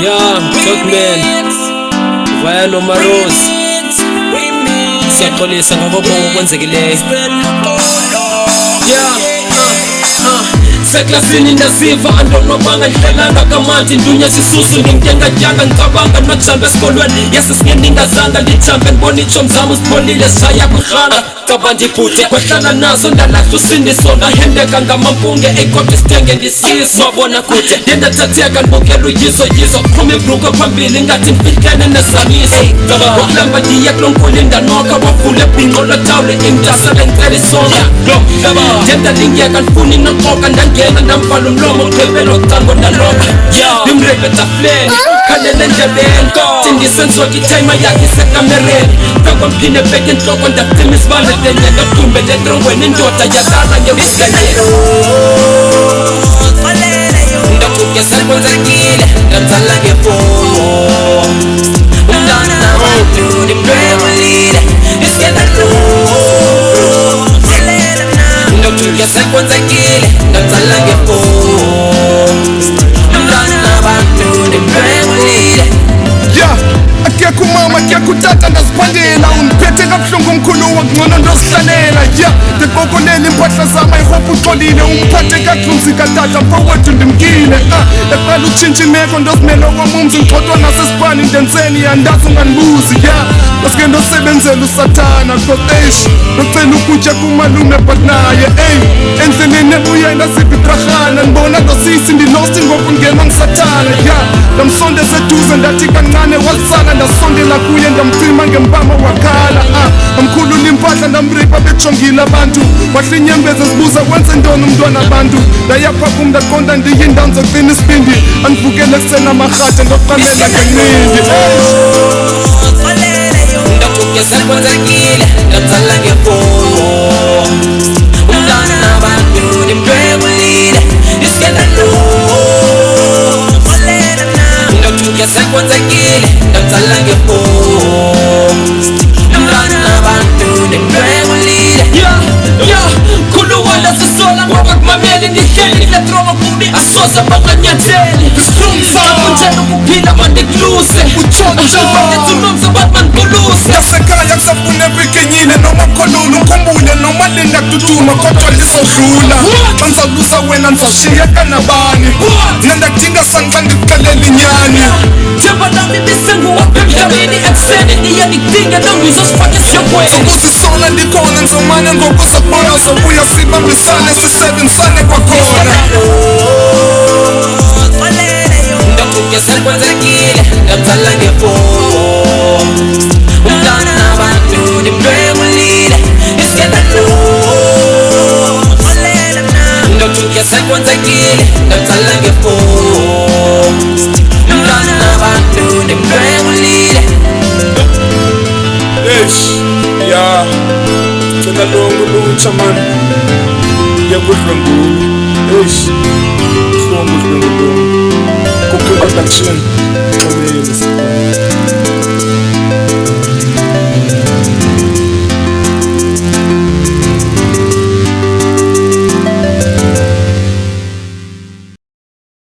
Yeah, Talkman via Noma Rose siyaxolisa ngakubonga okwenzekileyo. Yeah, seklasini ndaziva andonobanga ndihlalanga kamanti ndunya sisusu ndingengadyanga ngicabanga nojamba esikolweni yesesingenningazanga ndijambe ndibona itsho mzamo sibonile shaya kwirhanga caba ndibhute kwahlala nazo ndalahla usindiso ndahendeka ngamampunge ekodwa isithenge ndisiswa bona kude ndendathatheka ndibukela uyizo phuma ibruko phambili ngathi ndifihlene nesamiso wokulamba ndiye kulo nkulu ndanoka wavula ebhinqo lotawule imntasele ngicela isonga lo mhlaba ndendalingeka ndifuni noxoka ndangena ndamvala umlomo gqibelo cango ndaloka ndimrebe etafuleni khalele endlebeni sindisenziwa kitayima yakhe isekamereni bekwamphinde beke entloko ndacima isibane denye ndadumbele etrongweni indoda yalala ngewisikanyelo ndakuke sekwenzekile ndanzala ngefoni umntana wethu ndimdwebulile iskendalo ndakuke sekwenzekile ndanzala ngefoni umntana wethu ndimdwebulile. Akekho umama akekho utata ndaziphandela undiphethe kabuhlungu umkhulu wakungcono ndozihlalele ndiqokolela impahla zam ayihophe uxolile umphathe kaklunzi katata mfowethu ndimkile eqala utshintsha imeko ndozimele okwamumzi ngixothwa nasesibhani ndenzeni yandazi ungandibuzi ndasuke ndosebenzela usathana koteshi ndocela ukutya kumalume but naye endleleni ebuya ndaziphi ikrarhana ndibona ndosisi ndilosti ngoku ngenwa ngusathana ndamsondeza eduze ndathi kancane wazisala ndasondela kuye ndamcima ngembama wakhala amkhulula impahla ndamripa bejongile abantu wahle inyembezi zibuza wenze ntoni umntwana abantu ndayapha kum ndaqonda ndiyindawo nzocina isibindi andivukele ekuseni amarhathe ndoqalela ngenqindi ndakuke sekwenzekile ndanzala ngefoni umntana wethu ndimdwebulile iskendalo ndakuke sekwenzekile ndanzala ngefoni umntana wethu ndimdwebulile. khuluwala sisola ngoba kumameli ndihleli letroma kubi asoza banganyatheli akutshela ukuphila mandikluse utshotshoenzunomza abantu mandikuluse ngasekhaya kusafuna evikinyile noma khonula ukhumbule noma linda kututuma kodwa lizodlula ndizawulusa wena ndizawushiyeka nabani nandakudinga sanxa ndikuxelela inyani themba lami bisenguwapha emhlabeni ekuseni ndiye ndikudinge nongizosifaka esihlokweni ukuzisola ndikhona ndizomane ngokusabona zobuya sibambisane sisebenzisane kwakhona ndakuke sekwenzekile ndanzala ngefoni umntana wethu ndimdwebulile iskendalo ndakuke sekwenzekile ndanzala ngefoni umntana wethu ndimdwebulile. cela lonke lutsha mani yakudlwengulu hlongo dlwengulu kuphela production xolile